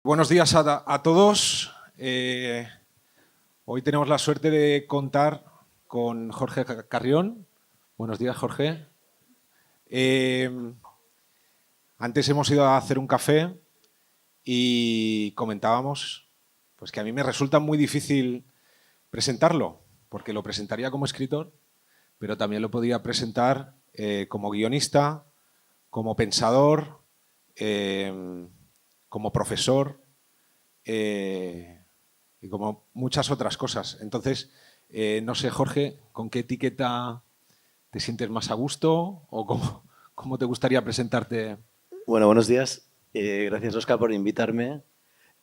Buenos días a todos. Hoy tenemos la suerte de contar con Jorge Carrión. Buenos días, Jorge. Antes hemos ido a hacer un café y comentábamos pues, que a mí me resulta muy difícil presentarlo, porque lo presentaría como escritor, pero también lo podría presentar como guionista, como pensador, como profesor y como muchas otras cosas. Entonces, no sé, Jorge, ¿con qué etiqueta te sientes más a gusto o cómo te gustaría presentarte? Bueno, buenos días. Gracias, Óscar, por invitarme.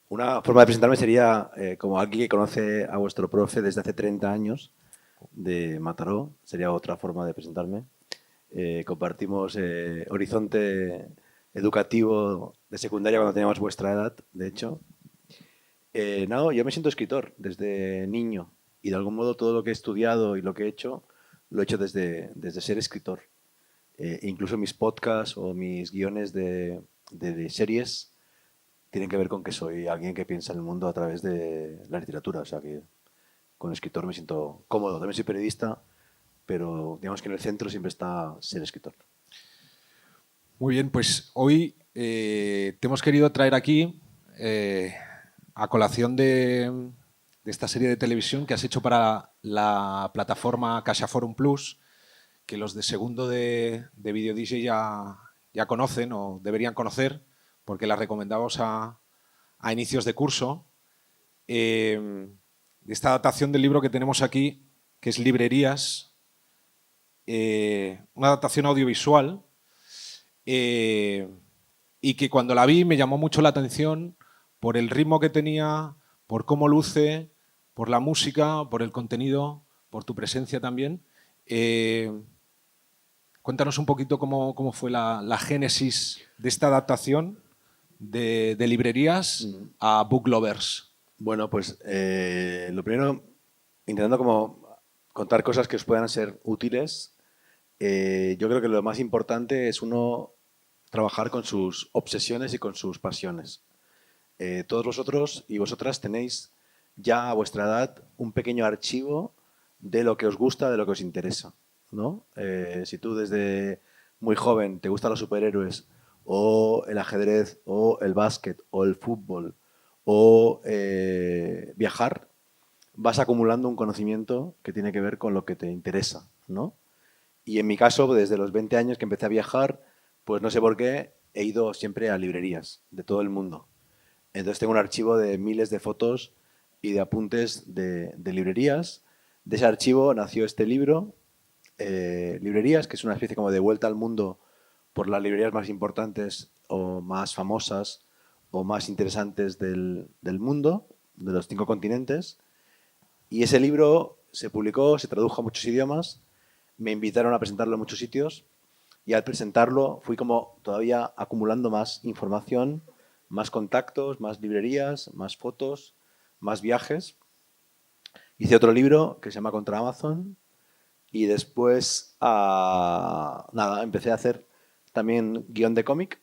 Una forma de presentarme sería como alguien que conoce a vuestro profe desde hace 30 años, de Mataró. Sería otra forma de presentarme. Compartimos horizonte educativo de secundaria cuando teníamos vuestra edad, de hecho. No, yo me siento escritor desde niño y de algún modo todo lo que he estudiado y lo que he hecho, lo he hecho desde ser escritor. Incluso mis podcasts o mis guiones de series tienen que ver con que soy alguien que piensa en el mundo a través de la literatura. O sea que con escritor me siento cómodo. También soy periodista, pero digamos que en el centro siempre está ser escritor. Muy bien, pues hoy te hemos querido traer aquí a colación de esta serie de televisión que has hecho para la plataforma CaixaForum Plus, que los de segundo de Video DJ ya conocen o deberían conocer, porque la recomendamos a inicios de curso. De esta adaptación del libro que tenemos aquí, que es Librerías, una adaptación audiovisual, y que cuando la vi me llamó mucho la atención por el ritmo que tenía, por cómo luce, por la música, por el contenido, por tu presencia también. Cuéntanos un poquito cómo fue la génesis de esta adaptación de Librerías a Book Lovers. Bueno, pues lo primero, intentando como contar cosas que os puedan ser útiles. Yo creo que lo más importante es uno trabajar con sus obsesiones y con sus pasiones. Todos vosotros y vosotras tenéis ya a vuestra edad un pequeño archivo de lo que os gusta, de lo que os interesa, ¿no? Si tú desde muy joven te gustan los superhéroes o el ajedrez o el básquet o el fútbol o viajar, vas acumulando un conocimiento que tiene que ver con lo que te interesa, ¿no? Y en mi caso, desde los 20 años que empecé a viajar, pues no sé por qué, he ido siempre a librerías de todo el mundo. Entonces tengo un archivo de miles de fotos y de apuntes de librerías. De ese archivo nació este libro, Librerías, que es una especie como de vuelta al mundo por las librerías más importantes o más famosas o más interesantes del mundo, de los 5 continentes. Y ese libro se publicó, se tradujo a muchos idiomas, me invitaron a presentarlo en muchos sitios y al presentarlo fui como todavía acumulando más información, más contactos, más librerías, más fotos, más viajes. Hice otro libro que se llama Contra Amazon y después, nada, empecé a hacer también guión de cómic.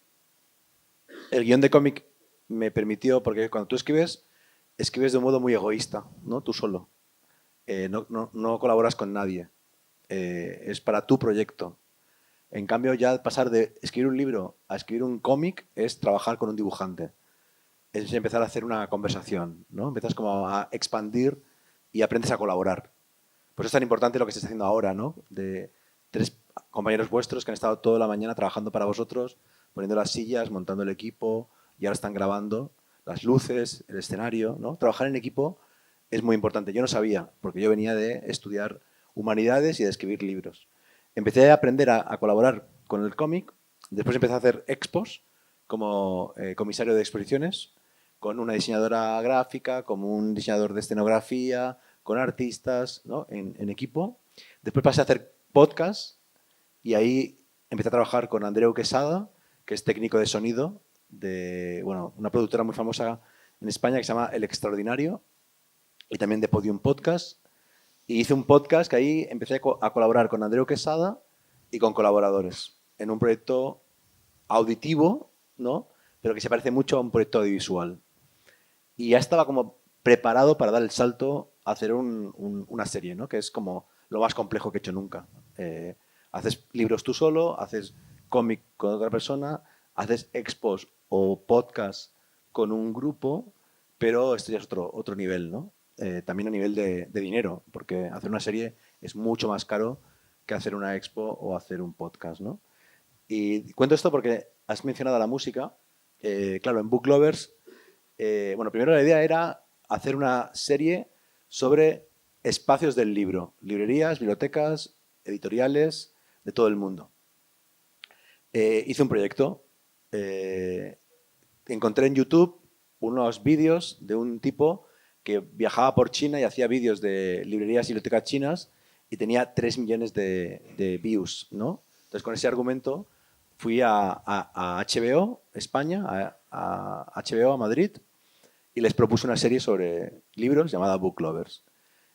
El guión de cómic me permitió, porque cuando tú escribes, escribes de un modo muy egoísta, ¿no? Tú solo. No colaboras con nadie. Es para tu proyecto. En cambio, ya pasar de escribir un libro a escribir un cómic es trabajar con un dibujante. Es empezar a hacer una conversación, ¿no? Empiezas como a expandir y aprendes a colaborar. Por eso es tan importante lo que se está haciendo ahora, ¿no? De 3 compañeros vuestros que han estado toda la mañana trabajando para vosotros, poniendo las sillas, montando el equipo y ahora están grabando las luces, el escenario, ¿no? Trabajar en equipo es muy importante. Yo no sabía, porque yo venía de estudiar humanidades y de escribir libros. Empecé a aprender a colaborar con el cómic, después empecé a hacer expos como comisario de exposiciones, con una diseñadora gráfica, como un diseñador de escenografía, con artistas, ¿no? en equipo. Después pasé a hacer podcast y ahí empecé a trabajar con Andreu Quesada, que es técnico de sonido de una productora muy famosa en España que se llama El Extraordinario y también de Podium Podcast. Y hice un podcast que ahí empecé a colaborar con Andreu Quesada y con colaboradores en un proyecto auditivo, ¿no? Pero que se parece mucho a un proyecto audiovisual. y ya estaba como preparado para dar el salto a hacer una serie, ¿no? Que es como lo más complejo que he hecho nunca. Haces libros tú solo, haces cómic con otra persona, haces expos o podcast con un grupo, pero esto ya es otro nivel, ¿no? También a nivel de dinero, porque hacer una serie es mucho más caro que hacer una expo o hacer un podcast, ¿no? Y cuento esto porque has mencionado la música. Claro, en Book Lovers, bueno, primero la idea era hacer una serie sobre espacios del libro, librerías, bibliotecas, editoriales de todo el mundo. Hice un proyecto, encontré en YouTube unos vídeos de un tipo que viajaba por China y hacía vídeos de librerías y bibliotecas chinas y tenía 3 millones de views, ¿no? Entonces, con ese argumento fui a HBO España, a HBO a Madrid, y les propuse una serie sobre libros llamada Book Lovers.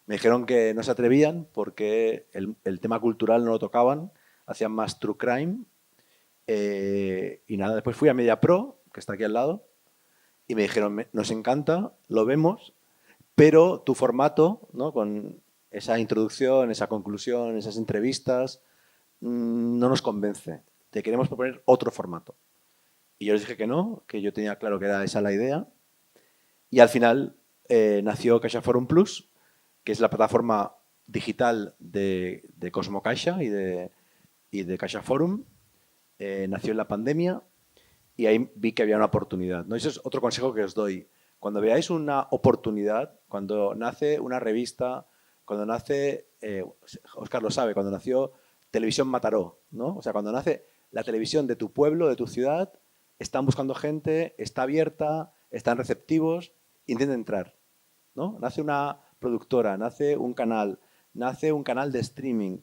Me dijeron que no se atrevían porque el tema cultural no lo tocaban, hacían más true crime. Y nada, después fui a MediaPro, que está aquí al lado, y me dijeron, nos encanta, lo vemos, pero tu formato, ¿no? Con esa introducción, esa conclusión, esas entrevistas, no nos convence. Te queremos proponer otro formato. Y yo les dije que no, que yo tenía claro que era esa la idea. Y al final nació Caixa Forum Plus, que es la plataforma digital de Cosmo Caixa y de Caixa Forum. Nació en la pandemia y ahí vi que había una oportunidad, ¿no? Ese es otro consejo que os doy. Cuando veáis una oportunidad, cuando nace una revista, cuando nace, Óscar lo sabe, cuando nació Televisión Mataró, ¿no? O sea, cuando nace la televisión de tu pueblo, de tu ciudad, están buscando gente, está abierta, están receptivos, intenten entrar, ¿no? Nace una productora, nace un canal de streaming,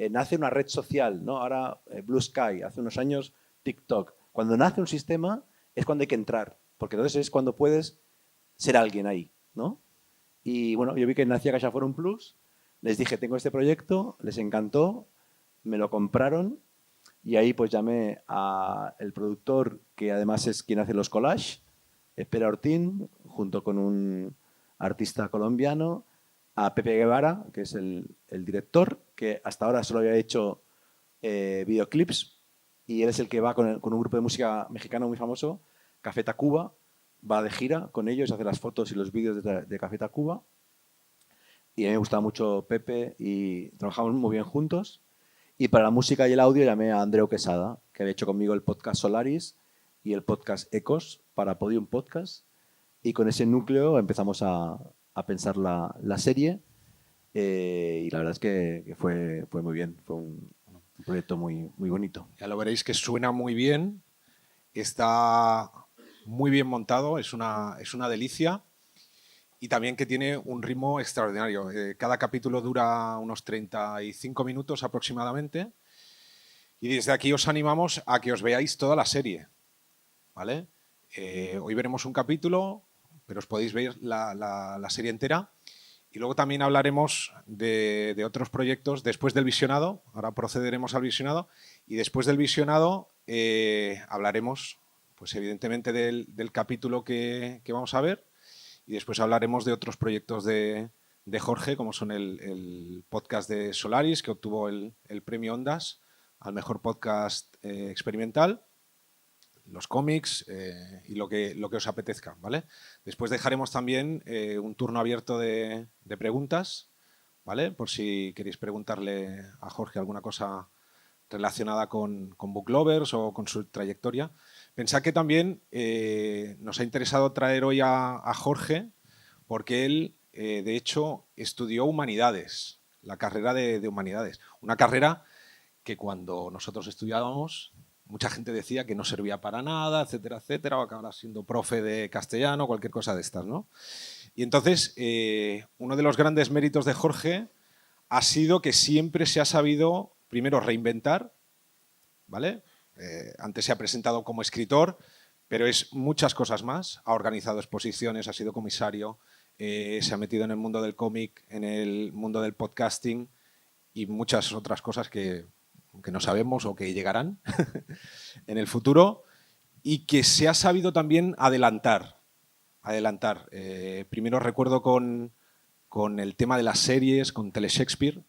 nace una red social, ¿no? Ahora Blue Sky, hace unos años TikTok. Cuando nace un sistema es cuando hay que entrar, porque entonces es cuando puedes ser alguien ahí, ¿no? Y bueno, yo vi que nacía Caixa Forum Plus, les dije, tengo este proyecto, les encantó, me lo compraron y ahí pues llamé al productor, que además es quien hace los collages, Espera Ortín, junto con un artista colombiano, a Pepe Guevara, que es el director, que hasta ahora solo había hecho videoclips, y él es el que va con un grupo de música mexicano muy famoso, Café Tacuba, va de gira con ellos, hace las fotos y los vídeos de Café Tacuba. Y a mí me gustaba mucho Pepe y trabajamos muy bien juntos. Y para la música y el audio llamé a Andreu Quesada, que había hecho conmigo el podcast Solaris y el podcast Ecos para Podium Podcast. Y con ese núcleo empezamos a pensar la serie. Y la verdad es que fue muy bien. Fue un proyecto muy, muy bonito. Ya lo veréis que suena muy bien, está muy bien montado, es una delicia y también que tiene un ritmo extraordinario. Cada capítulo dura unos 35 minutos aproximadamente y desde aquí os animamos a que os veáis toda la serie, ¿vale? Hoy veremos un capítulo, pero os podéis ver la serie entera. Y luego también hablaremos de otros proyectos después del visionado. Ahora procederemos al visionado. Y después del visionado hablaremos, pues evidentemente, del capítulo que vamos a ver. Y después hablaremos de otros proyectos de Jorge, como son el podcast de Solaris, que obtuvo el premio Ondas al mejor podcast experimental, los cómics y lo que os apetezca, ¿vale? Después dejaremos también un turno abierto de preguntas, ¿vale? Por si queréis preguntarle a Jorge alguna cosa relacionada con Book Lovers o con su trayectoria. Pensad que también nos ha interesado traer hoy a Jorge porque él, de hecho, estudió Humanidades, la carrera de Humanidades. Una carrera que cuando nosotros estudiábamos mucha gente decía que no servía para nada, etcétera, etcétera, o acabará siendo profe de castellano, cualquier cosa de estas, ¿no? Y entonces, uno de los grandes méritos de Jorge ha sido que siempre se ha sabido, primero, reinventar, ¿vale? Antes se ha presentado como escritor, pero es muchas cosas más. Ha organizado exposiciones, ha sido comisario, se ha metido en el mundo del cómic, en el mundo del podcasting y muchas otras cosas que no sabemos o que llegarán en el futuro, y que se ha sabido también adelantar. adelantar. Primero recuerdo con el tema de las series, con Teleshakespeare,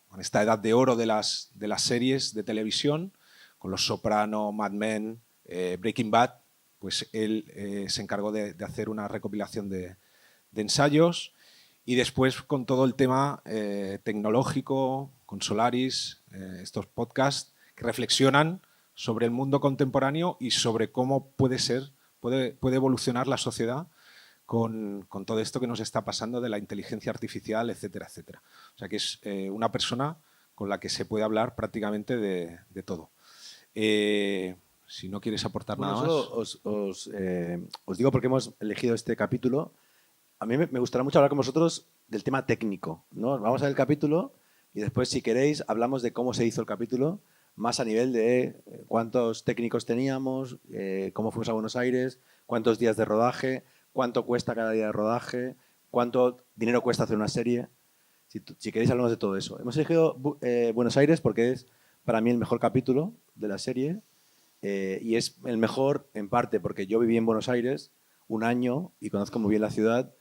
con esta edad de oro de las series de televisión, con Los Soprano, Mad Men, Breaking Bad, pues él se encargó de hacer una recopilación de ensayos, y después con todo el tema tecnológico, con Solaris, estos podcasts que reflexionan sobre el mundo contemporáneo y sobre cómo puede evolucionar la sociedad con todo esto que nos está pasando de la inteligencia artificial, etcétera, etcétera. O sea que es una persona con la que se puede hablar prácticamente de todo. Si no quieres aportar nada Solo más. os digo por qué hemos elegido este capítulo. A mí me gustaría mucho hablar con vosotros del tema técnico, ¿no? Vamos a ver el capítulo y después, si queréis, hablamos de cómo se hizo el capítulo, más a nivel de cuántos técnicos teníamos, cómo fuimos a Buenos Aires, cuántos días de rodaje, cuánto cuesta cada día de rodaje, cuánto dinero cuesta hacer una serie. Si queréis, hablamos de todo eso. Hemos elegido Buenos Aires porque es para mí el mejor capítulo de la serie, y es el mejor en parte porque yo viví en Buenos Aires un año y conozco muy bien la ciudad,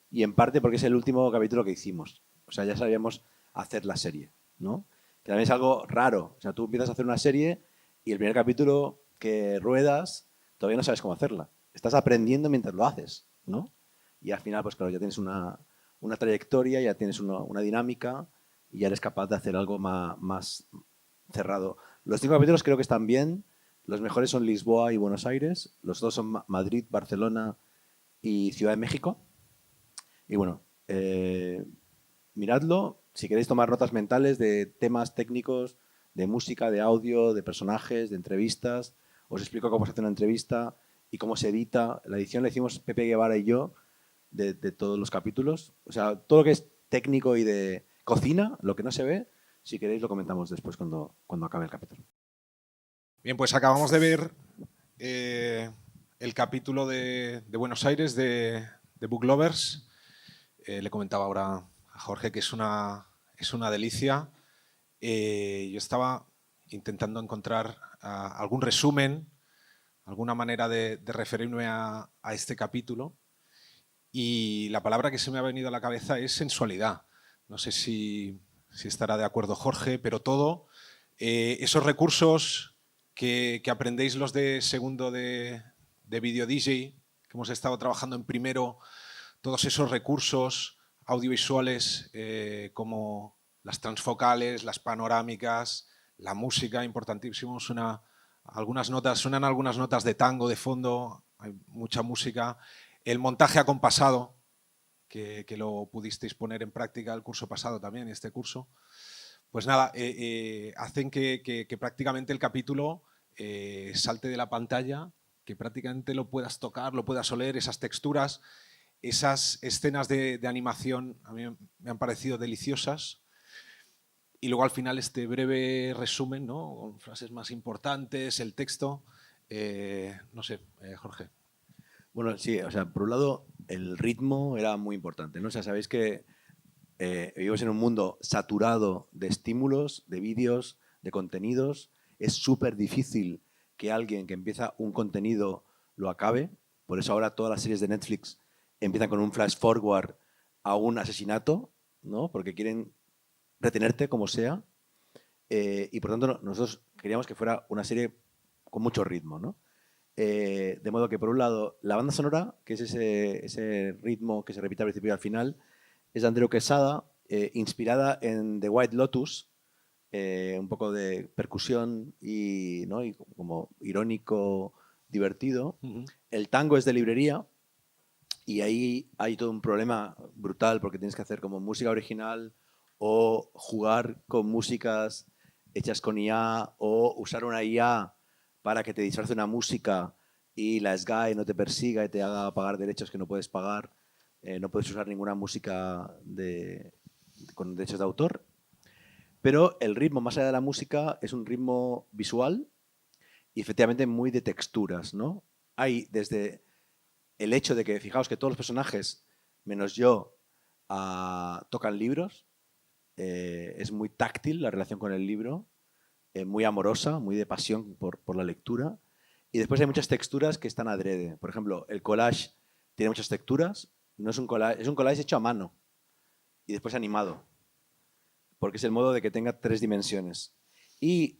y en parte porque es el último capítulo que hicimos. O sea, ya sabíamos hacer la serie, ¿no? Que también es algo raro. O sea, tú empiezas a hacer una serie y el primer capítulo que ruedas todavía no sabes cómo hacerla. Estás aprendiendo mientras lo haces, ¿no? Y al final, pues claro, ya tienes una trayectoria, ya tienes una dinámica y ya eres capaz de hacer algo más cerrado. Los 5 capítulos creo que están bien. Los mejores son Lisboa y Buenos Aires. Los dos son Madrid, Barcelona y Ciudad de México. Y bueno, miradlo. Si queréis tomar notas mentales de temas técnicos, de música, de audio, de personajes, de entrevistas, os explico cómo se hace una entrevista y cómo se edita. La edición la hicimos Pepe Guevara y yo de todos los capítulos. O sea, todo lo que es técnico y de cocina, lo que no se ve, si queréis lo comentamos después cuando acabe el capítulo. Bien, pues acabamos de ver el capítulo de Buenos Aires de Book Lovers. Le comentaba ahora a Jorge que es una delicia. Yo estaba intentando encontrar algún resumen, alguna manera de referirme a este capítulo, y la palabra que se me ha venido a la cabeza es sensualidad. No sé si estará de acuerdo Jorge, pero todo, esos recursos que aprendéis los de segundo de Video DJ, que hemos estado trabajando en primero, todos esos recursos audiovisuales como las transfocales, las panorámicas, la música, importantísimo. Suenan algunas notas de tango de fondo, hay mucha música. El montaje acompasado, que lo pudisteis poner en práctica el curso pasado también, este curso. Pues nada, hacen que prácticamente el capítulo salte de la pantalla, que prácticamente lo puedas tocar, lo puedas oler, esas texturas. Esas escenas de animación a mí me han parecido deliciosas. Y luego al final este breve resumen, ¿no? Con frases más importantes, el texto. No sé, Jorge. Bueno, sí, o sea, por un lado, el ritmo era muy importante, ¿no? O sea, sabéis que vivimos en un mundo saturado de estímulos, de vídeos, de contenidos. Es súper difícil que alguien que empieza un contenido lo acabe. Por eso ahora todas las series de Netflix empiezan con un flash forward a un asesinato, ¿no? Porque quieren retenerte como sea. Y por tanto, nosotros queríamos que fuera una serie con mucho ritmo, ¿no? De modo que, por un lado, la banda sonora, que es ese ritmo que se repite al principio y al final, es de Andreu Quesada, inspirada en The White Lotus, un poco de percusión y, ¿no? y como irónico, divertido. El tango es de librería y ahí hay todo un problema brutal porque tienes que hacer como música original o jugar con músicas hechas con IA o usar una IA para que te disfrace una música y la SGAE no te persiga y te haga pagar derechos que no puedes pagar. No puedes usar ninguna música con derechos de autor. Pero el ritmo, más allá de la música, es un ritmo visual y efectivamente muy de texturas, ¿no? Hay desde el hecho de que, fijaos que todos los personajes, menos yo, tocan libros. Es muy táctil la relación con el libro, muy amorosa, muy de pasión por la lectura. Y después hay muchas texturas que están adrede. Por ejemplo, el collage tiene muchas texturas, no es un collage, es un collage hecho a mano y después animado, porque es el modo de que tenga 3 dimensiones. Y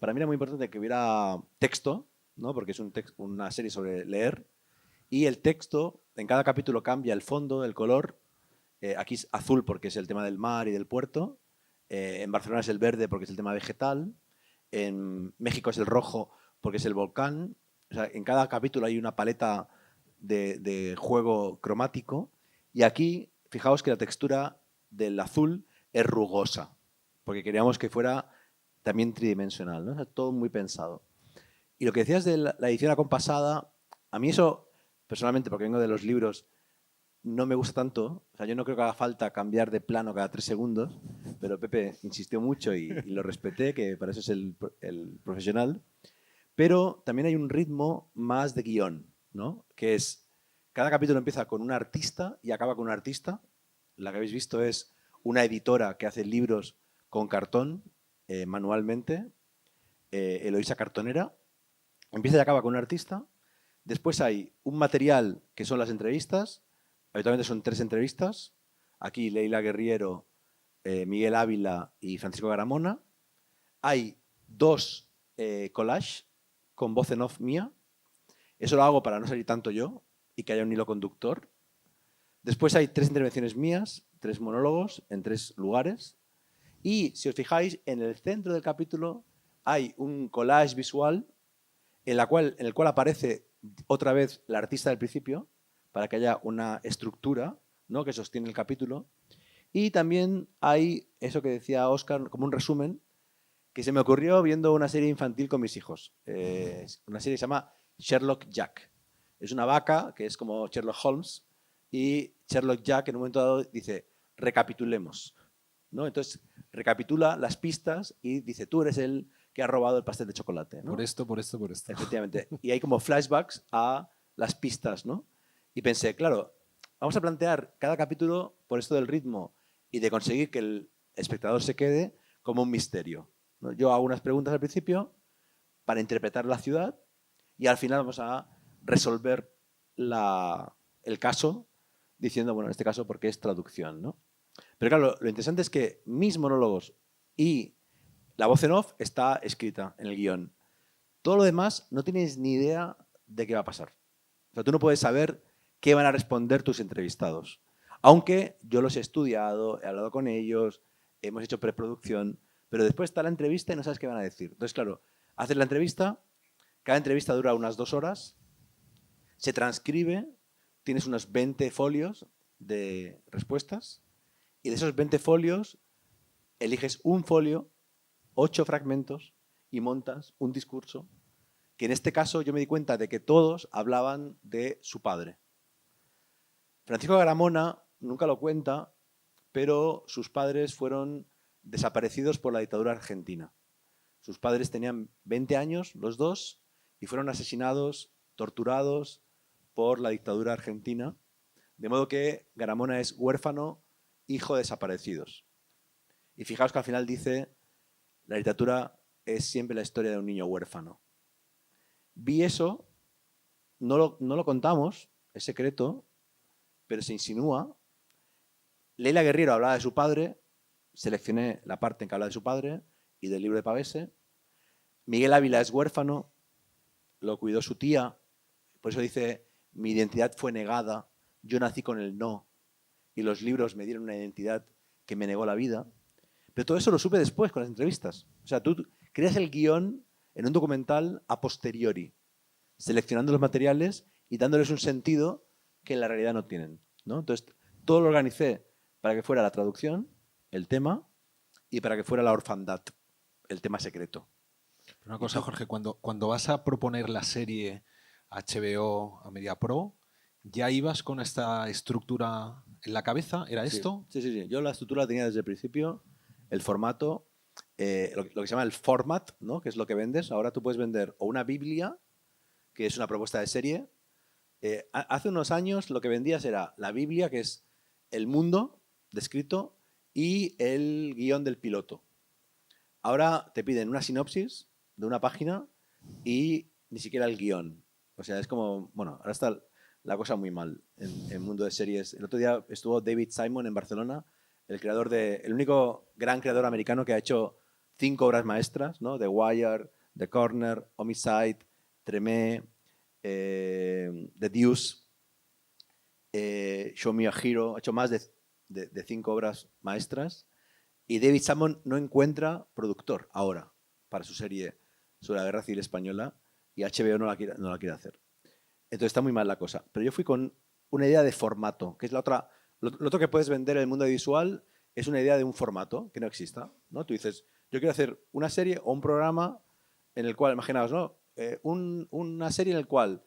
para mí era muy importante que hubiera texto, ¿no? Porque es una serie sobre leer, y el texto en cada capítulo cambia el fondo, el color. Aquí es azul porque es el tema del mar y del puerto. En Barcelona es el verde porque es el tema vegetal. En México es el rojo porque es el volcán. O sea, en cada capítulo hay una paleta de juego cromático. Y aquí, fijaos que la textura del azul es rugosa, porque queríamos que fuera también tridimensional, ¿no? O sea, todo muy pensado. Y lo que decías de la edición acompasada, a mí eso, personalmente, porque vengo de los libros, no me gusta tanto. O sea, yo no creo que haga falta cambiar de plano cada 3 segundos, pero Pepe insistió mucho y lo respeté, que para eso es el profesional. Pero también hay un ritmo más de guión, ¿no? Que es, cada capítulo empieza con un artista y acaba con un artista. La que habéis visto es una editora que hace libros con cartón, manualmente, Eloisa Cartonera. Empieza y acaba con un artista. Después hay un material que son las entrevistas. Habitualmente son 3 entrevistas. Aquí Leila Guerriero, Miguel Ávila y Francisco Garamona. Hay 2 collages con voz en off mía. Eso lo hago para no salir tanto yo y que haya un hilo conductor. Después hay 3 intervenciones mías, 3 monólogos en 3 lugares. Y si os fijáis, en el centro del capítulo hay un collage visual en el cual aparece otra vez la artista del principio, para que haya una estructura, ¿no?, que sostiene el capítulo. Y también hay eso que decía Óscar, como un resumen, que se me ocurrió viendo una serie infantil con mis hijos. Una serie que se llama Sherlock Jack. Es una vaca que es como Sherlock Holmes, y Sherlock Jack en un momento dado dice, recapitulemos, ¿no? Entonces recapitula las pistas y dice, tú eres el que ha robado el pastel de chocolate, ¿no? Por esto, por esto, por esto. Efectivamente. Y hay como flashbacks a las pistas, ¿no? Y pensé, claro, vamos a plantear cada capítulo por esto del ritmo y de conseguir que el espectador se quede como un misterio, ¿no? Yo hago unas preguntas al principio para interpretar la ciudad y al final vamos a resolver el caso diciendo, bueno, en este caso, porque es traducción, ¿no? Pero claro, lo interesante es que mis monólogos y la voz en off está escrita en el guión. Todo lo demás no tienes ni idea de qué va a pasar. O sea, tú no puedes saber qué van a responder tus entrevistados. Aunque yo los he estudiado, he hablado con ellos, hemos hecho preproducción, pero después está la entrevista y no sabes qué van a decir. Entonces, claro, haces la entrevista, cada entrevista dura unas 2 horas, se transcribe, tienes unos 20 folios de respuestas y de esos 20 folios eliges un folio, 8 fragmentos y montas un discurso que en este caso yo me di cuenta de que todos hablaban de su padre. Francisco Garamona nunca lo cuenta, pero sus padres fueron desaparecidos por la dictadura argentina. Sus padres tenían 20 años, los dos, y fueron asesinados, torturados por la dictadura argentina, de modo que Garamona es huérfano, hijo de desaparecidos. Y fijaos que al final dice, la literatura es siempre la historia de un niño huérfano. Vi eso, no lo contamos, es secreto, pero se insinúa. Leila Guerriero hablaba de su padre, seleccioné la parte en que habla de su padre y del libro de Pavese. Miguel Ávila es huérfano, lo cuidó su tía, por eso dice, mi identidad fue negada, yo nací con el no, y los libros me dieron una identidad que me negó la vida. Pero todo eso lo supe después con las entrevistas. O sea, tú creas el guión en un documental a posteriori, seleccionando los materiales y dándoles un sentido que en la realidad no tienen, ¿no? Entonces, todo lo organicé para que fuera la traducción, el tema, y para que fuera la orfandad, el tema secreto. Una cosa, Jorge, cuando vas a proponer la serie a HBO, a MediaPro, ¿ya ibas con esta estructura en la cabeza? ¿Era Sí, esto? sí. Yo la estructura la tenía desde el principio, el formato, lo que se llama el format, ¿no?, que es lo que vendes. Ahora tú puedes vender o una Biblia, que es una propuesta de serie. Hace unos años lo que vendías era la Biblia, que es el mundo descrito, y el guión del piloto. Ahora te piden una sinopsis de una página y ni siquiera el guión. O sea, es como, bueno, ahora está la cosa muy mal en el mundo de series. El otro día estuvo David Simon en Barcelona, el único gran creador americano que ha hecho 5 obras maestras, ¿no? The Wire, The Corner, Homicide, Tremé, The Deuce, Show Me a Hero. Ha hecho más de 5 obras maestras. Y David Simon no encuentra productor ahora para su serie sobre la Guerra Civil Española y HBO no la quiere hacer. Entonces está muy mal la cosa. Pero yo fui con una idea de formato, que es la otra. Lo otro que puedes vender en el mundo visual es una idea de un formato que no exista, ¿no? Tú dices, yo quiero hacer una serie o un programa en el cual, imaginaos, ¿no? Una serie en el cual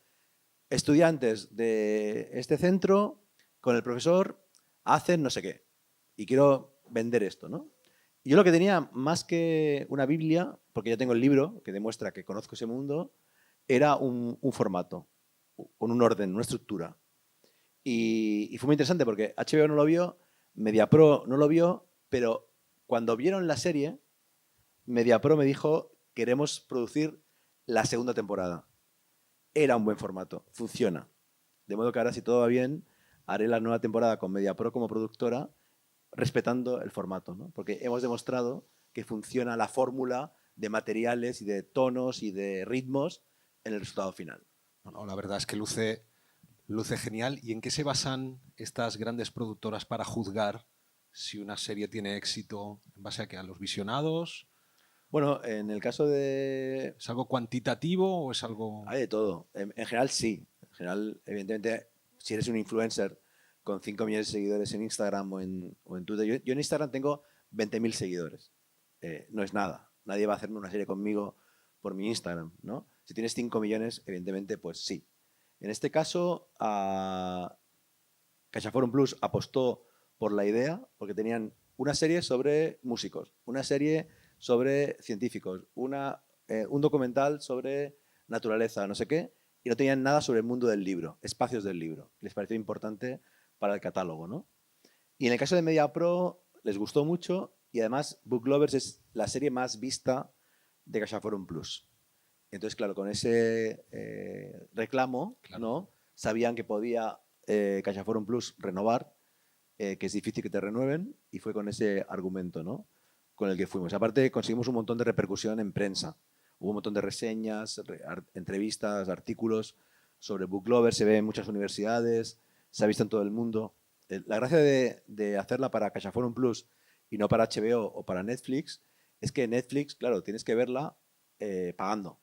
estudiantes de este centro con el profesor hacen no sé qué. Y quiero vender esto, ¿no? Y yo lo que tenía, más que una Biblia, porque ya tengo el libro que demuestra que conozco ese mundo, era un formato, con un orden, una estructura. Y fue muy interesante porque HBO no lo vio, MediaPro no lo vio, pero cuando vieron la serie, MediaPro me dijo, queremos producir la segunda temporada. Era un buen formato, funciona. De modo que ahora, si todo va bien, haré la nueva temporada con MediaPro como productora, respetando el formato, ¿no? Porque hemos demostrado que funciona la fórmula de materiales y de tonos y de ritmos en el resultado final. Bueno, la verdad es que luce genial. ¿Y en qué se basan estas grandes productoras para juzgar si una serie tiene éxito? ¿En base a qué? ¿A los visionados? Bueno, en el caso de... ¿Es algo cuantitativo o es algo...? Hay de todo. En general, sí. En general, evidentemente, si eres un influencer con 5 millones de seguidores en Instagram o en Twitter... Yo en Instagram tengo 20.000 seguidores. No es nada. Nadie va a hacerme una serie conmigo por mi Instagram, ¿no? Si tienes 5 millones, evidentemente, pues sí. En este caso, CaixaForum Plus apostó por la idea porque tenían una serie sobre músicos, una serie sobre científicos, un documental sobre naturaleza, no sé qué, y no tenían nada sobre el mundo del libro, espacios del libro. Les pareció importante para el catálogo, ¿no? Y en el caso de MediaPro les gustó mucho y además Book Lovers es la serie más vista de CaixaForum Plus. Entonces, claro, con ese reclamo, Claro. ¿no? Sabían que podía CaixaForum Plus renovar, que es difícil que te renueven, y fue con ese argumento, ¿no? Con el que fuimos. Aparte, conseguimos un montón de repercusión en prensa. Hubo un montón de reseñas, entrevistas, artículos sobre Book Lovers, se ve en muchas universidades, se ha visto en todo el mundo. La gracia de hacerla para CaixaForum Plus y no para HBO o para Netflix es que Netflix, claro, tienes que verla pagando.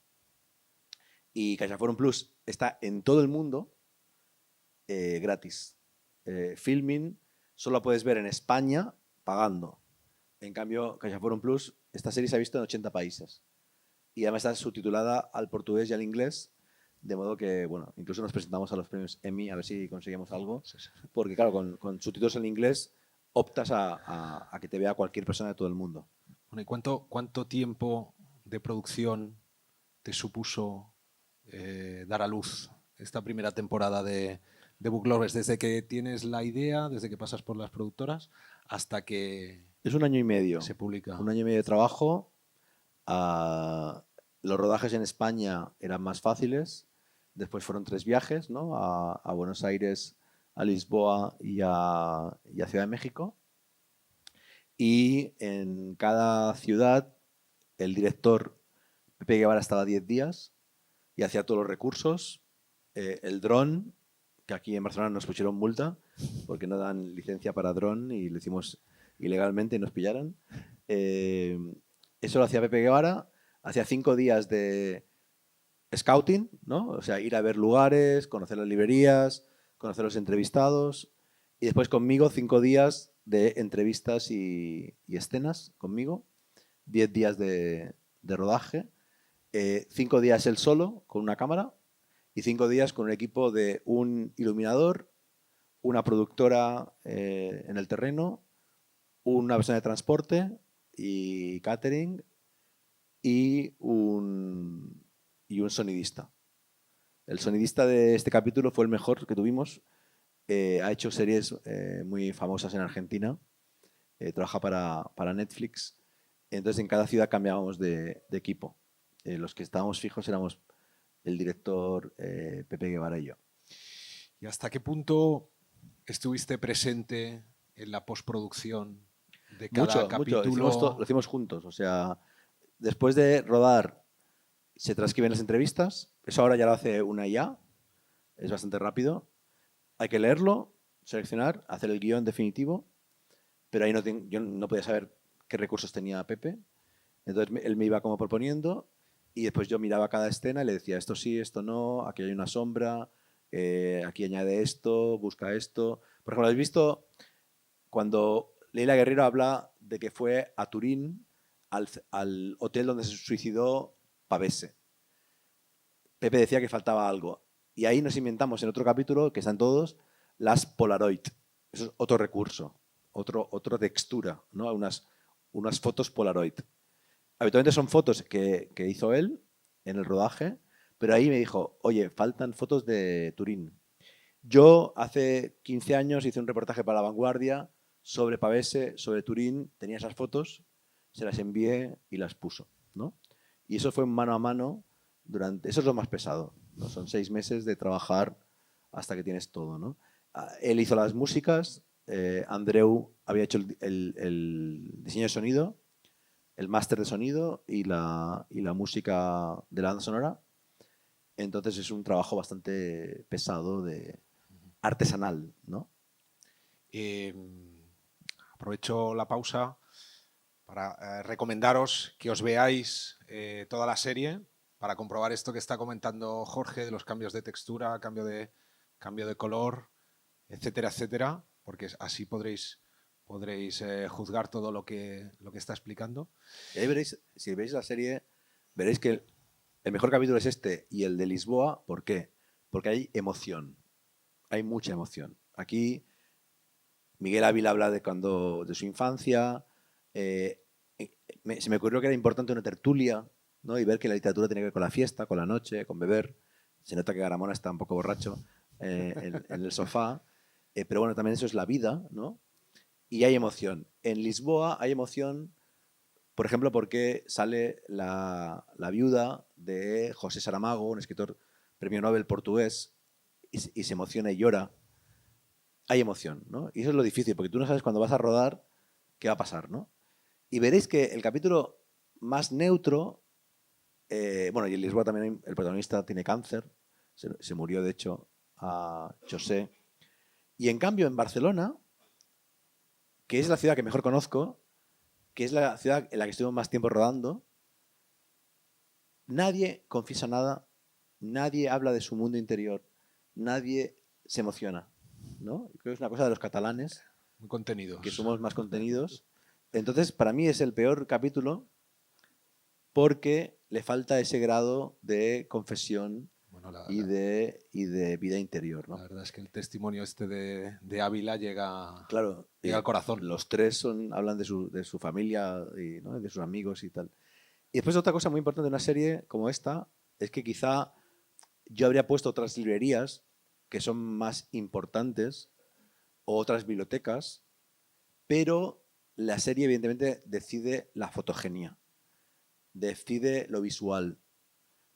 Y CaixaForum Plus está en todo el mundo gratis. Filming solo la puedes ver en España pagando. En cambio, CaixaForum Plus, esta serie se ha visto en 80 países. Y además está subtitulada al portugués y al inglés, de modo que, bueno, incluso nos presentamos a los premios Emmy a ver si conseguimos algo. Porque, claro, con subtítulos en inglés optas a que te vea cualquier persona de todo el mundo. Bueno, ¿y cuánto tiempo de producción te supuso dar a luz esta primera temporada de Book Lovers? Desde que tienes la idea, desde que pasas por las productoras, hasta que Es 1 año y medio. se publica. 1 año y medio de trabajo. Los rodajes en España eran más fáciles. Después fueron 3 viajes, ¿no? A Buenos Aires, a Lisboa y a Ciudad de México. Y en cada ciudad el director Pepe Guevara estaba 10 días y hacía todos los recursos. El dron, que aquí en Barcelona nos pusieron multa porque no dan licencia para dron y lo hicimos ilegalmente y nos pillaron. Eso lo hacía Pepe Guevara. Hacía 5 días de scouting, ¿no? O sea, ir a ver lugares, conocer las librerías, conocer los entrevistados. Y después conmigo 5 días de entrevistas y escenas conmigo. 10 días de rodaje. 5 días él solo, con una cámara. Y 5 días con un equipo de un iluminador, una productora en el terreno, una persona de transporte y catering y un sonidista. El sonidista de este capítulo fue el mejor que tuvimos. Ha hecho series muy famosas en Argentina. Trabaja para Netflix. Entonces en cada ciudad cambiábamos de equipo. Los que estábamos fijos éramos el director Pepe Guevara y yo. ¿Y hasta qué punto estuviste presente en la postproducción de cada Mucho, mucho. Lo capítulo? hicimos juntos. O sea, después de rodar, se transcriben las entrevistas. Eso ahora ya lo hace una IA. Es bastante rápido. Hay que leerlo, seleccionar, hacer el guión definitivo. Pero ahí yo no podía saber qué recursos tenía Pepe. Entonces él me iba como proponiendo y después yo miraba cada escena y le decía esto sí, esto no, aquí hay una sombra, aquí añade esto, busca esto. Por ejemplo, ¿habéis visto cuando Leila Guerrero habla de que fue a Turín al hotel donde se suicidó Pavese? Pepe decía que faltaba algo. Y ahí nos inventamos en otro capítulo, que están todos, las Polaroid. Eso es otro recurso, otra textura, ¿no? Unas fotos Polaroid. Habitualmente son fotos que hizo él en el rodaje, pero ahí me dijo, oye, faltan fotos de Turín. Yo hace 15 años hice un reportaje para La Vanguardia sobre Pavese, sobre Turín, tenía esas fotos, se las envié y las puso, ¿no? Y eso fue mano a mano eso es lo más pesado, ¿no? Son 6 meses de trabajar hasta que tienes todo, ¿no? Él hizo las músicas, Andreu había hecho el diseño de sonido, el máster de sonido y la música de la banda sonora. Entonces es un trabajo bastante pesado de artesanal, ¿no? Eh, Aprovecho la pausa para recomendaros que os veáis toda la serie para comprobar esto que está comentando Jorge de los cambios de textura, cambio de color, etcétera, etcétera, porque así podréis juzgar todo lo que está explicando. Y ahí veréis, si veis la serie, veréis que el mejor capítulo es este y el de Lisboa. ¿Por qué? Porque hay emoción, hay mucha emoción. Aquí Miguel Ávila habla de su infancia. Se me ocurrió que era importante una tertulia, ¿no? Y ver que la literatura tiene que ver con la fiesta, con la noche, con beber. Se nota que Garamona está un poco borracho en el sofá. Pero bueno, también eso es la vida, ¿no? Y hay emoción. En Lisboa hay emoción, por ejemplo, porque sale la viuda de José Saramago, un escritor premio Nobel portugués, y se emociona y llora. Hay emoción, ¿no? Y eso es lo difícil, porque tú no sabes cuando vas a rodar qué va a pasar, ¿no? Y veréis que el capítulo más neutro, bueno, y en Lisboa también el protagonista tiene cáncer, se murió de hecho a José. Y en cambio en Barcelona, que es la ciudad que mejor conozco, que es la ciudad en la que estuve más tiempo rodando, nadie confiesa nada, nadie habla de su mundo interior, nadie se emociona, ¿no? Creo que es una cosa de los catalanes, Muy contenidos. que somos más contenidos. Entonces, para mí es el peor capítulo porque le falta ese grado de confesión Bueno, y de vida interior, la ¿no? verdad es que el testimonio este de Ávila llega Claro, al corazón. los tres hablan de su familia y, ¿no? de sus amigos y tal. Y después otra cosa muy importante de una serie como esta es que quizá yo habría puesto otras librerías que son más importantes o otras bibliotecas, pero la serie evidentemente decide la fotogenia, decide lo visual.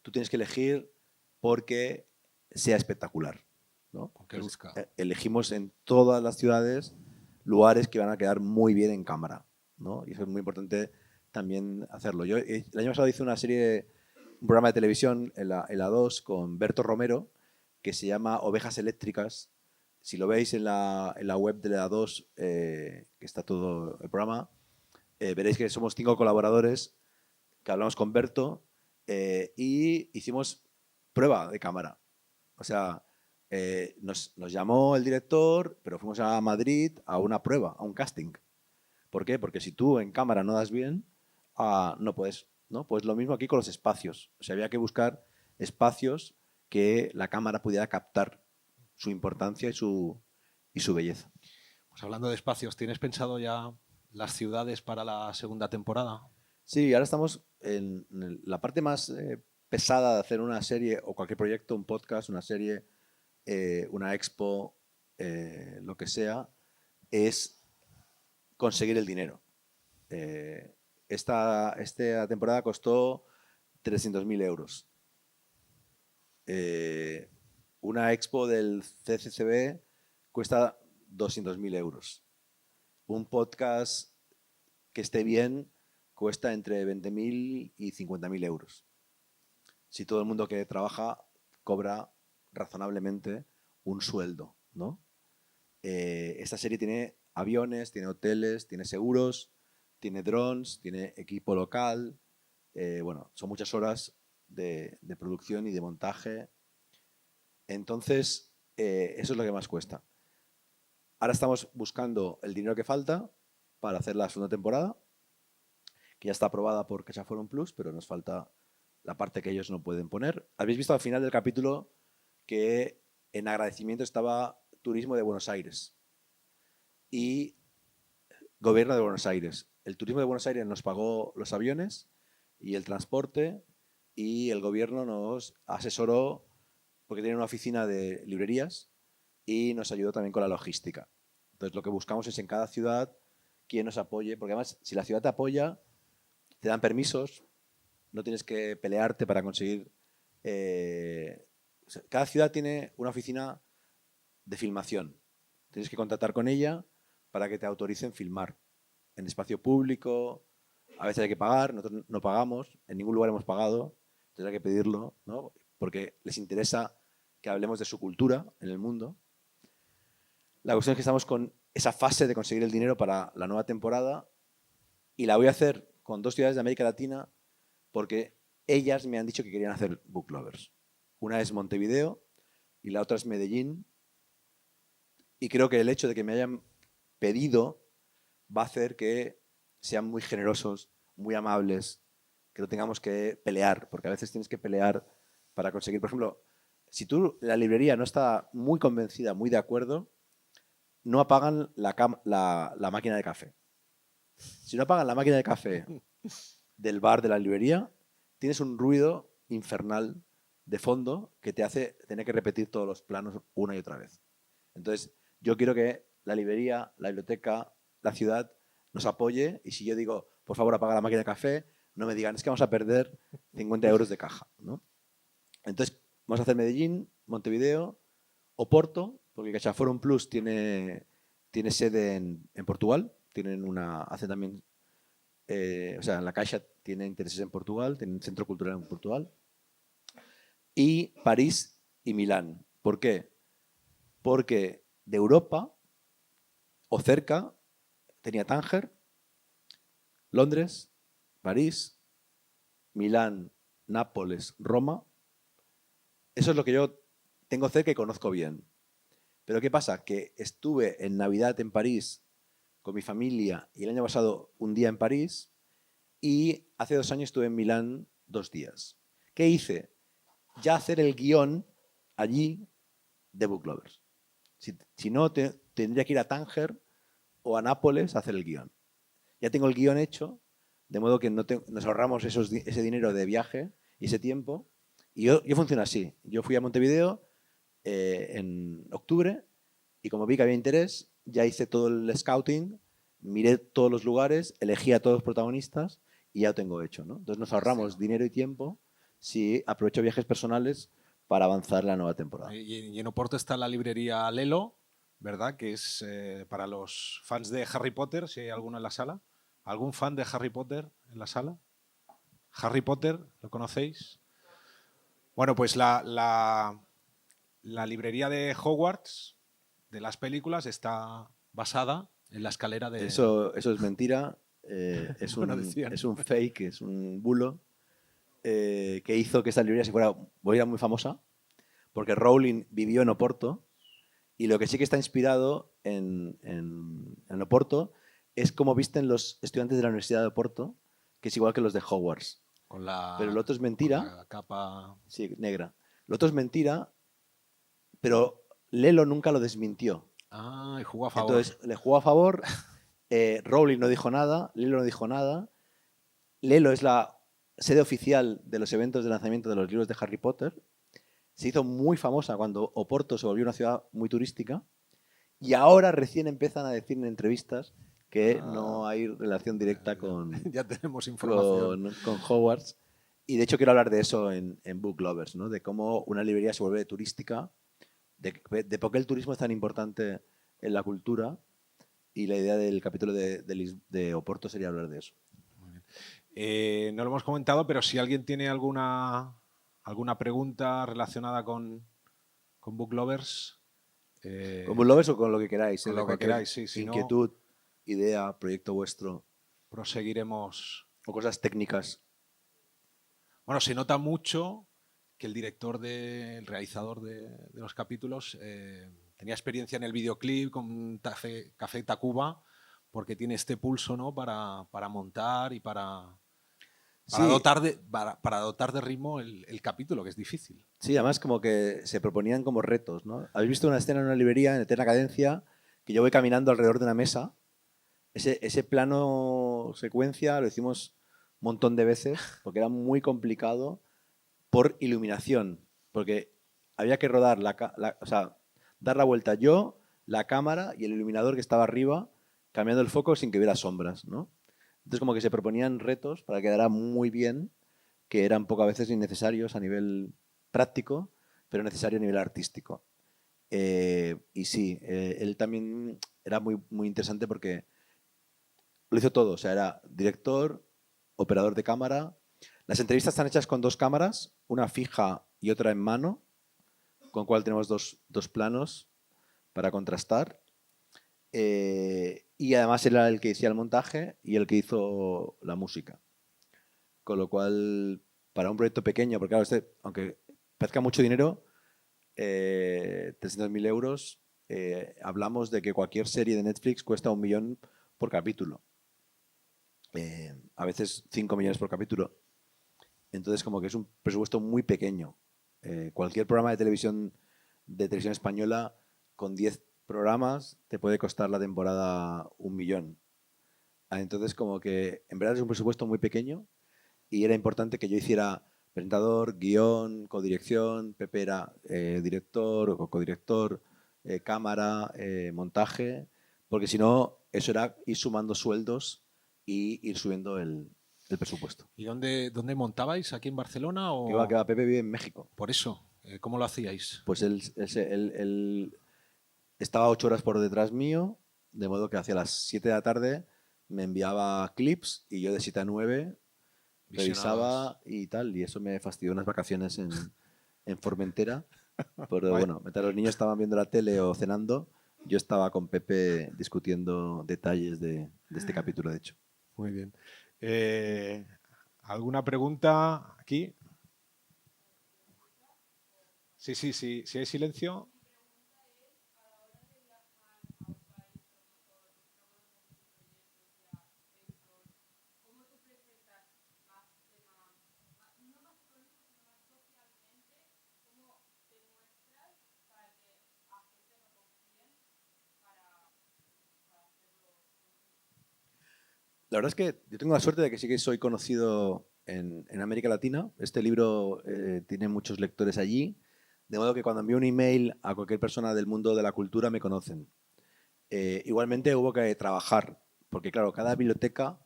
Tú tienes que elegir porque sea espectacular, ¿no? Aunque luzca. Elegimos en todas las ciudades lugares que van a quedar muy bien en cámara, ¿no? Y eso es muy importante también hacerlo. Yo el año pasado hice un programa de televisión en la 2 con Berto Romero que se llama Ovejas Eléctricas. Si lo veis en la web de la 2, que está todo el programa, veréis que somos 5 colaboradores que hablamos con Berto y hicimos prueba de cámara. O sea, nos llamó el director, pero fuimos a Madrid a una prueba, a un casting. ¿Por qué? Porque si tú en cámara no das bien, no puedes, ¿no? Pues lo mismo aquí con los espacios. O sea, había que buscar espacios que la cámara pudiera captar su importancia y su belleza. Pues hablando de espacios, ¿tienes pensado ya las ciudades para la segunda temporada? Sí, ahora estamos en la parte más pesada de hacer una serie o cualquier proyecto, un podcast, una serie, una expo, lo que sea, es conseguir el dinero. Esta temporada costó 300.000 euros. una expo del CCCB cuesta 200.000 euros. Un podcast que esté bien cuesta entre 20.000 y 50.000 euros. Si todo el mundo que trabaja cobra razonablemente un sueldo, ¿no? Esta serie tiene aviones, tiene hoteles, tiene seguros, tiene drones, tiene equipo local. Bueno, son muchas horas de producción y de montaje. Entonces, eso es lo que más cuesta. Ahora estamos buscando el dinero que falta para hacer la segunda temporada, que ya está aprobada por Caixa Forum Plus, pero nos falta la parte que ellos no pueden poner. Habéis visto al final del capítulo que en agradecimiento estaba Turismo de Buenos Aires y Gobierno de Buenos Aires. El Turismo de Buenos Aires nos pagó los aviones y el transporte, y el gobierno nos asesoró porque tiene una oficina de librerías y nos ayudó también con la logística. Entonces lo que buscamos es en cada ciudad quien nos apoye, porque además si la ciudad te apoya, te dan permisos, no tienes que pelearte para conseguir... cada ciudad tiene una oficina de filmación. Tienes que contactar con ella para que te autoricen filmar en espacio público. A veces hay que pagar, nosotros no pagamos, en ningún lugar hemos pagado, entonces hay que pedirlo, ¿no? Porque les interesa que hablemos de su cultura en el mundo. La cuestión es que estamos con esa fase de conseguir el dinero para la nueva temporada y la voy a hacer con 2 ciudades de América Latina porque ellas me han dicho que querían hacer Book Lovers. Una es Montevideo y la otra es Medellín. Y creo que el hecho de que me hayan pedido va a hacer que sean muy generosos, muy amables, que no tengamos que pelear, porque a veces tienes que pelear para conseguir. Por ejemplo, si la librería no está muy convencida, muy de acuerdo, no apagan la máquina de café. Si no apagan la máquina de café del bar de la librería, tienes un ruido infernal de fondo que te hace tener que repetir todos los planos una y otra vez. Entonces, yo quiero que la librería, la biblioteca, la ciudad nos apoye, y si yo digo, por favor, apaga la máquina de café, no me digan, es que vamos a perder 50 euros de caja, ¿no? Entonces, vamos a hacer Medellín, Montevideo, Oporto, porque Caixa Forum Plus tiene sede en Portugal, hace también, o sea, la Caixa tiene intereses en Portugal, tiene un centro cultural en Portugal, y París y Milán. ¿Por qué? Porque de Europa, o cerca, tenía Tánger, Londres, París, Milán, Nápoles, Roma. Eso es lo que yo tengo cerca y conozco bien. Pero ¿qué pasa? Que estuve en Navidad en París con mi familia y el año pasado un día en París, y hace 2 años estuve en Milán 2 días. ¿Qué hice? Ya hacer el guión allí de Book Lovers. Si no, tendría que ir a Tánger o a Nápoles a hacer el guión. Ya tengo el guión hecho, de modo que nos ahorramos ese dinero de viaje y ese tiempo. Y yo funciono así. Yo fui a Montevideo en octubre y como vi que había interés, ya hice todo el scouting, miré todos los lugares, elegí a todos los protagonistas y ya lo tengo hecho, ¿no? Entonces nos ahorramos dinero y tiempo si aprovecho viajes personales para avanzar la nueva temporada. Y en Oporto está la librería Lelo, ¿verdad? Que es para los fans de Harry Potter, si hay alguno en la sala. ¿Algún fan de Harry Potter en la sala? ¿Harry Potter? ¿Lo conocéis? Bueno, pues la librería de Hogwarts, de las películas, está basada en la escalera de... Eso es mentira, es un fake, es un bulo que hizo que esta librería se fuera muy famosa, porque Rowling vivió en Oporto, y lo que sí que está inspirado en Oporto es cómo visten los estudiantes de la Universidad de Oporto, que es igual que los de Hogwarts. Pero lo otro es mentira. Con la capa... Sí, negra. Lo otro es mentira, pero Lelo nunca lo desmintió. Ah, y jugó a favor. Entonces, le jugó a favor. Rowling no dijo nada, Lelo no dijo nada. Lelo es la sede oficial de los eventos de lanzamiento de los libros de Harry Potter. Se hizo muy famosa cuando Oporto se volvió una ciudad muy turística, y ahora recién empiezan a decir en entrevistas que no hay relación directa con, ya tenemos información. con Hogwarts. Y de hecho quiero hablar de eso en Book Lovers, ¿no? De cómo una librería se vuelve turística de por qué el turismo es tan importante en la cultura, y la idea del capítulo de Oporto sería hablar de eso. No lo hemos comentado, pero si alguien tiene alguna pregunta relacionada con Book Lovers, Con Book Lovers o con lo que queráis, con de lo que cualquier queráis, sí, si no, inquietud, idea, proyecto vuestro proseguiremos. o cosas técnicas. Bueno, se nota mucho que el director, el realizador de los capítulos, tenía experiencia en el videoclip con Café Tacuba, porque tiene este pulso, ¿no? para montar y para Sí, dotar de ritmo el capítulo, que es difícil. sí, además como que se proponían como retos, ¿no? ¿Habéis visto una escena en una librería en eterna cadencia que yo voy caminando alrededor de una mesa? Ese plano secuencia lo hicimos un montón de veces porque era muy complicado por iluminación, porque había que rodar o sea, dar la vuelta yo, la cámara y el iluminador que estaba arriba, cambiando el foco sin que hubiera sombras, ¿no? Entonces como que se proponían retos para que quedara muy bien, que eran pocas veces innecesarios a nivel práctico, pero necesario a nivel artístico. Y sí, él también era muy interesante porque lo hizo todo, o sea, era director, operador de cámara. Las entrevistas están hechas con dos cámaras, una fija y otra en mano, con cual tenemos dos planos para contrastar. Y además él era el que hacía el montaje y el que hizo la música. Con lo cual, para un proyecto pequeño, porque claro, aunque parezca mucho dinero, 300.000 euros, hablamos de que cualquier serie de Netflix cuesta 1 millón por capítulo. A veces 5 millones por capítulo. Entonces, como que es un presupuesto muy pequeño. Cualquier programa de televisión española con 10 programas te puede costar la temporada 1 millón. Entonces, como que en verdad es un presupuesto muy pequeño y era importante que yo hiciera presentador, guión, codirección, Pepe era director o codirector, cámara, montaje, porque si no, eso era ir sumando sueldos y ir subiendo el presupuesto. ¿Y dónde montabais? ¿Aquí en Barcelona? Que va, Pepe vive en México. Por eso, ¿cómo lo hacíais? Pues él estaba 8 horas por detrás mío, de modo que hacia las 7 de la tarde me enviaba clips y yo de 7 a 9 revisaba y tal, y eso me fastidió unas vacaciones en Formentera. Pero bueno, mientras los niños estaban viendo la tele o cenando, yo estaba con Pepe discutiendo detalles de este capítulo, de hecho. Muy bien. ¿Alguna pregunta aquí? Sí, sí, sí. Si hay silencio. La verdad es que yo tengo la suerte de que sí que soy conocido en América Latina. Este libro tiene muchos lectores allí, de modo que cuando envío un email a cualquier persona del mundo de la cultura me conocen. Igualmente hubo que trabajar, porque claro, cada biblioteca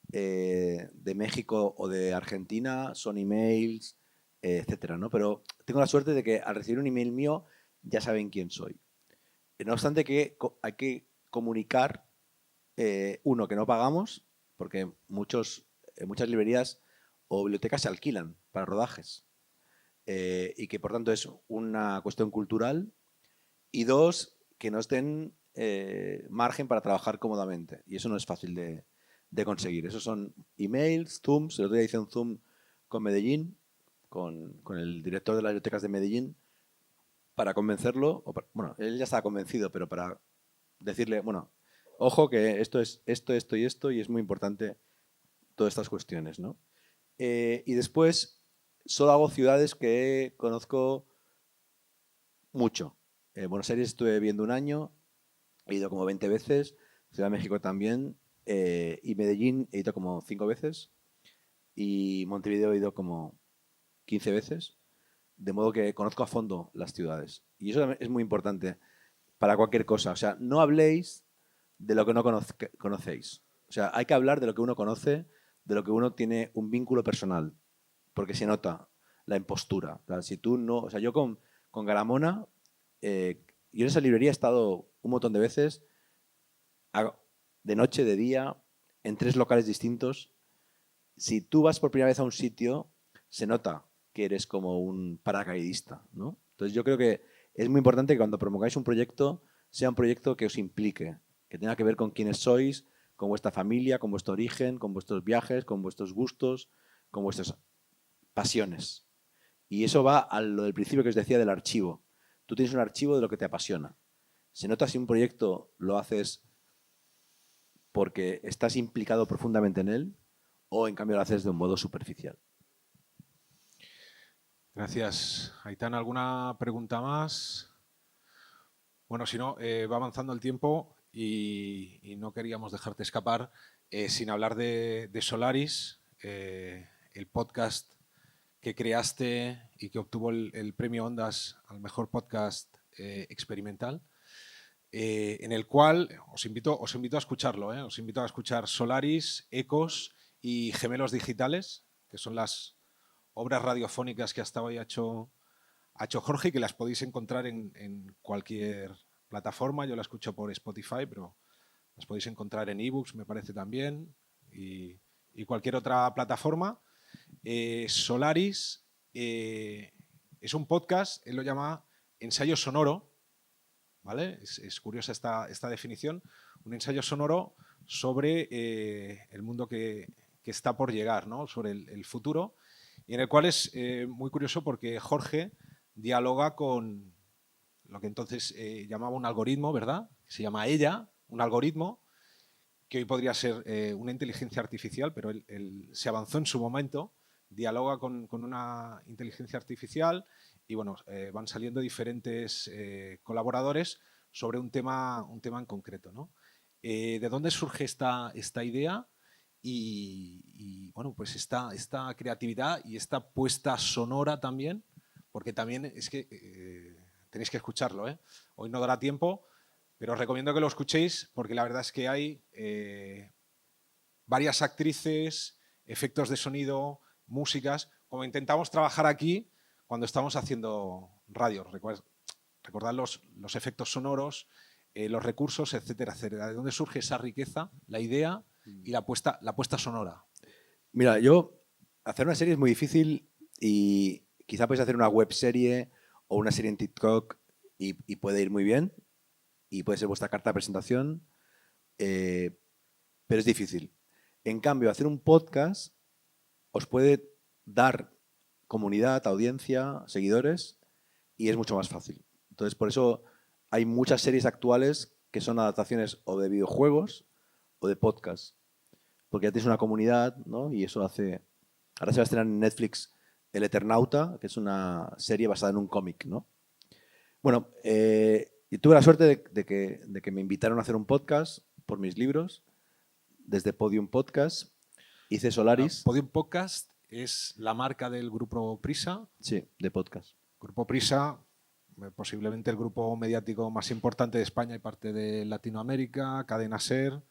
de México o de Argentina son emails, etcétera, ¿no? Pero tengo la suerte de que al recibir un email mío ya saben quién soy. No obstante que hay que comunicar, uno, que no pagamos, porque muchas librerías o bibliotecas se alquilan para rodajes, y que por tanto es una cuestión cultural, y dos, que nos den margen para trabajar cómodamente, y eso no es fácil de conseguir. Esos son emails, Zooms. El otro día hice un Zoom con Medellín, con el director de las bibliotecas de Medellín, para convencerlo, bueno, él ya estaba convencido, pero para decirle, bueno, ojo que esto es esto y esto, y es muy importante todas estas cuestiones, ¿no? Y después solo hago ciudades que conozco mucho. Buenos Aires estuve viendo un año, he ido como 20 veces, Ciudad de México también, y Medellín he ido como 5 veces, y Montevideo he ido como 15 veces, de modo que conozco a fondo las ciudades. Y eso es muy importante para cualquier cosa. O sea, no habléis de lo que no conocéis. O sea, hay que hablar de lo que uno conoce, de lo que uno tiene un vínculo personal, porque se nota la impostura. O sea, si tú no, o sea, yo con Garamona yo en esa librería he estado un montón de veces, de noche, de día, en 3 locales distintos. Si tú vas por primera vez a un sitio, se nota que eres como un paracaidista, ¿no? Entonces yo creo que es muy importante que cuando promováis un proyecto, sea un proyecto que os implique, que tenga que ver con quiénes sois, con vuestra familia, con vuestro origen, con vuestros viajes, con vuestros gustos, con vuestras pasiones. Y eso va a lo del principio que os decía del archivo. Tú tienes un archivo de lo que te apasiona. Se nota si un proyecto lo haces porque estás implicado profundamente en él o en cambio lo haces de un modo superficial. Gracias. Aitán, ¿alguna pregunta más? Bueno, si no, va avanzando el tiempo y no queríamos dejarte escapar sin hablar de Solaris, el podcast que creaste y que obtuvo el premio Ondas al mejor podcast experimental, en el cual os invito a escucharlo. Os invito a escuchar Solaris, Ecos y Gemelos Digitales, que son las obras radiofónicas que hasta hoy ha hecho Jorge y que las podéis encontrar en cualquier plataforma. Yo la escucho por Spotify, pero las podéis encontrar en ebooks, me parece también, y cualquier otra plataforma. Solaris es un podcast, él lo llama ensayo sonoro, ¿vale? Es curiosa esta definición, un ensayo sonoro sobre el mundo que está por llegar, ¿no? Sobre el futuro, y en el cual es muy curioso porque Jorge dialoga con lo que entonces llamaba un algoritmo, ¿verdad? Se llama ella, un algoritmo, que hoy podría ser una inteligencia artificial, pero él se avanzó en su momento, dialoga con una inteligencia artificial y bueno, van saliendo diferentes colaboradores sobre un tema en concreto, ¿no? ¿De dónde surge esta idea? Y bueno, pues esta creatividad y esta puesta sonora también, porque también es que tenéis que escucharlo, ¿eh? Hoy no dará tiempo, pero os recomiendo que lo escuchéis porque la verdad es que hay varias actrices, efectos de sonido, músicas, como intentamos trabajar aquí cuando estamos haciendo radio. Recordad los efectos sonoros, los recursos, etcétera, etcétera. ¿De dónde surge esa riqueza, la idea y la puesta sonora? Mira, hacer una serie es muy difícil y quizá podéis hacer una web serie o una serie en TikTok y puede ir muy bien y puede ser vuestra carta de presentación, pero es difícil. En cambio, hacer un podcast os puede dar comunidad, audiencia, seguidores y es mucho más fácil. Entonces, por eso hay muchas series actuales que son adaptaciones o de videojuegos o de podcast, porque ya tienes una comunidad, ¿no? Y eso hace... Ahora se va a estrenar en Netflix El Eternauta, que es una serie basada en un cómic, ¿no? Bueno, y tuve la suerte de que me invitaron a hacer un podcast por mis libros, desde Podium Podcast. Hice Solaris. Podium Podcast es la marca del grupo Prisa. Sí, de podcast. Grupo Prisa, posiblemente el grupo mediático más importante de España y parte de Latinoamérica, Cadena Ser,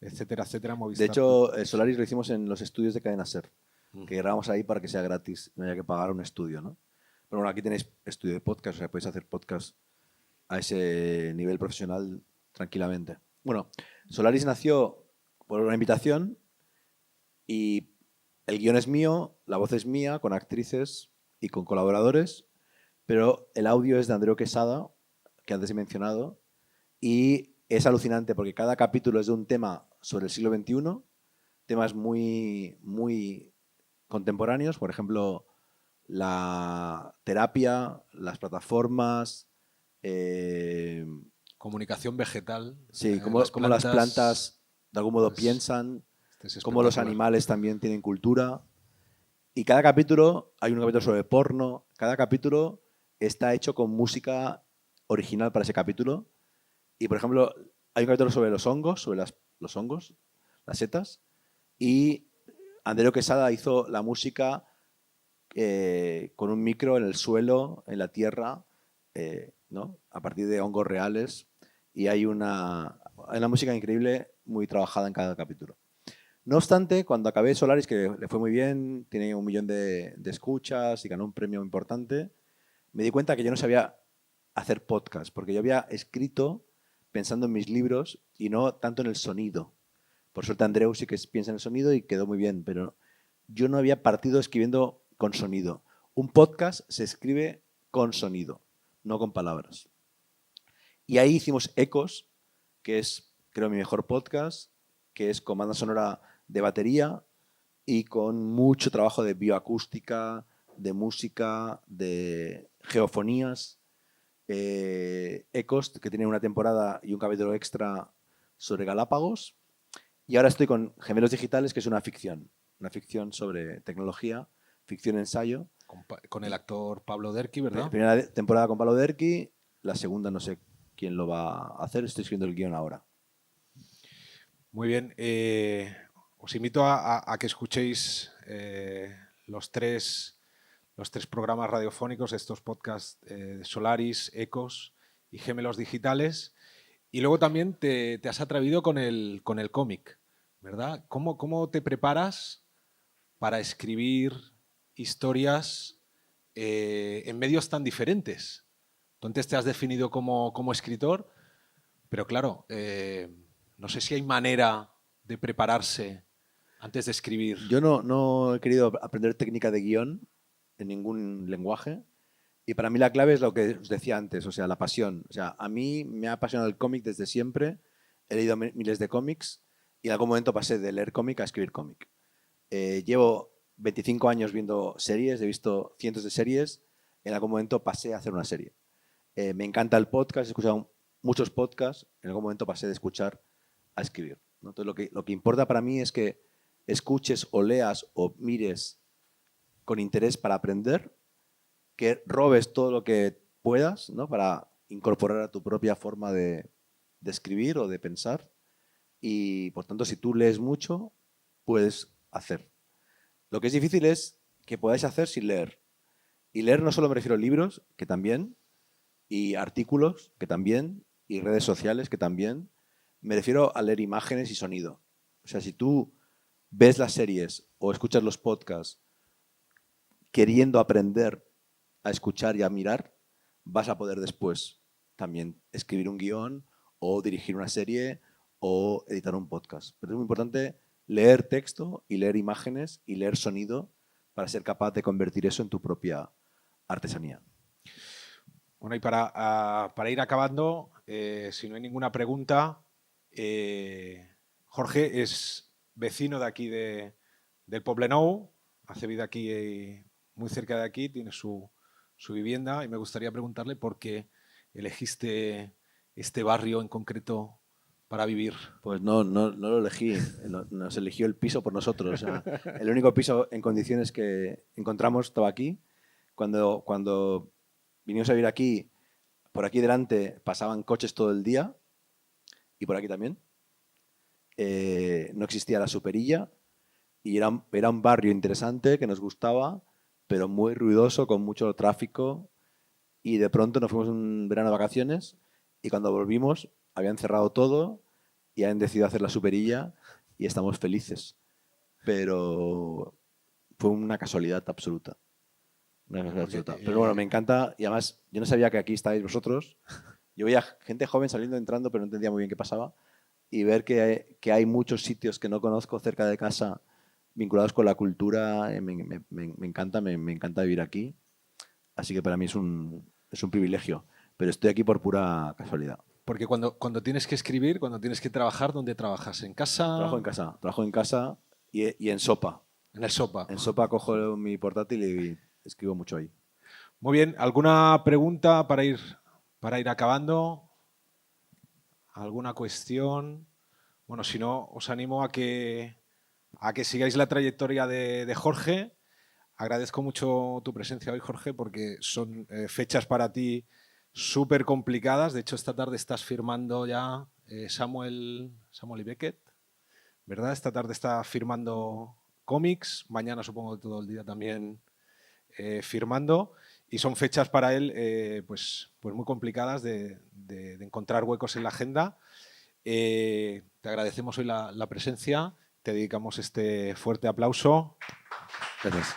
etcétera, etcétera. Movistar. De hecho, Solaris lo hicimos en los estudios de Cadena Ser, que grabamos ahí para que sea gratis, no haya que pagar un estudio, ¿no? Pero bueno, aquí tenéis estudio de podcast, o sea, podéis hacer podcast a ese nivel profesional tranquilamente. Bueno, Solaris nació por una invitación y el guión es mío, la voz es mía, con actrices y con colaboradores, pero el audio es de Andreu Quesada, que antes he mencionado, y es alucinante porque cada capítulo es de un tema sobre el siglo XXI, temas muy, muy contemporáneos, por ejemplo, la terapia, las plataformas, comunicación vegetal. Sí, cómo las plantas de algún modo piensan, cómo los animales también tienen cultura. Y cada capítulo, hay un capítulo sobre porno, cada capítulo está hecho con música original para ese capítulo. Y, por ejemplo, hay un capítulo sobre los hongos, los hongos, las setas, y Andreu Quesada hizo la música con un micro en el suelo, en la tierra, ¿no? A partir de hongos reales. Y hay una música increíble, muy trabajada en cada capítulo. No obstante, cuando acabé Solaris, que le fue muy bien, tiene 1 millón de escuchas y ganó un premio importante, me di cuenta que yo no sabía hacer podcast, porque yo había escrito pensando en mis libros y no tanto en el sonido. Por suerte Andreu sí que piensa en el sonido y quedó muy bien, pero yo no había partido escribiendo con sonido. Un podcast se escribe con sonido, no con palabras. Y ahí hicimos Ecos, que es, creo, mi mejor podcast, que es con banda sonora de batería y con mucho trabajo de bioacústica, de música, de geofonías. Ecos, que tiene una temporada y un capítulo extra sobre Galápagos. Y ahora estoy con Gemelos Digitales, que es una ficción sobre tecnología, ficción ensayo. Con el actor Pablo Derqui, ¿verdad? Primera temporada con Pablo Derqui, la segunda no sé quién lo va a hacer, estoy escribiendo el guión ahora. Muy bien. Os invito a que escuchéis los tres programas radiofónicos, estos podcasts Solaris, Ecos y Gemelos Digitales. Y luego también te has atrevido con el cómic, ¿verdad? ¿Cómo te preparas para escribir historias en medios tan diferentes? Tú antes te has definido como escritor, pero claro, no sé si hay manera de prepararse antes de escribir. Yo no he querido aprender técnica de guión en ningún lenguaje. Y para mí la clave es lo que os decía antes, o sea, la pasión. O sea, a mí me ha apasionado el cómic desde siempre. He leído miles de cómics y en algún momento pasé de leer cómic a escribir cómic. Llevo 25 años viendo series, he visto cientos de series. En algún momento pasé a hacer una serie. Me encanta el podcast, he escuchado muchos podcasts. En algún momento pasé de escuchar a escribir, ¿no? Entonces, lo que importa para mí es que escuches o leas o mires con interés para aprender, que robes todo lo que puedas, ¿no? Para incorporar a tu propia forma de escribir o de pensar. Y, por tanto, si tú lees mucho, puedes hacer. Lo que es difícil es que podáis hacer sin leer. Y leer no solo me refiero a libros, que también, y artículos, que también, y redes sociales, que también. Me refiero a leer imágenes y sonido. O sea, si tú ves las series o escuchas los podcasts queriendo aprender a escuchar y a mirar, vas a poder después también escribir un guión o dirigir una serie o editar un podcast. Pero es muy importante leer texto y leer imágenes y leer sonido para ser capaz de convertir eso en tu propia artesanía. Bueno, y para ir acabando, si no hay ninguna pregunta, Jorge es vecino de aquí del Poblenou, hace vida aquí muy cerca de aquí, tiene su vivienda y me gustaría preguntarle por qué elegiste este barrio en concreto para vivir. Pues no lo elegí, nos eligió el piso por nosotros. O sea, el único piso en condiciones que encontramos estaba aquí. Cuando vinimos a vivir aquí, por aquí delante pasaban coches todo el día y por aquí también. No existía la superilla y era un barrio interesante que nos gustaba, pero muy ruidoso, con mucho tráfico. Y de pronto nos fuimos un verano de vacaciones y cuando volvimos habían cerrado todo y han decidido hacer la superilla y estamos felices. Pero fue una casualidad absoluta. Una casualidad absoluta. Pero bueno, me encanta y además yo no sabía que aquí estáis vosotros. Yo veía gente joven saliendo, entrando, pero no entendía muy bien qué pasaba. Y ver que hay muchos sitios que no conozco cerca de casa vinculados con la cultura, me encanta, me encanta vivir aquí. Así que para mí es un privilegio. Pero estoy aquí por pura casualidad. Porque cuando tienes que escribir, cuando tienes que trabajar, ¿dónde trabajas? ¿En casa? Trabajo en casa y en Sopa. En el Sopa. En Sopa cojo mi portátil y escribo mucho ahí. Muy bien. ¿Alguna pregunta para ir acabando? ¿Alguna cuestión? Bueno, si no, os animo a que sigáis la trayectoria de Jorge. Agradezco mucho tu presencia hoy, Jorge, porque son fechas para ti súper complicadas. De hecho, esta tarde estás firmando ya Samuel y Beckett, ¿verdad? Esta tarde está firmando cómics. Mañana supongo que todo el día también firmando. Y son fechas para él pues muy complicadas de encontrar huecos en la agenda. Te agradecemos hoy la presencia. Te dedicamos este fuerte aplauso. Gracias.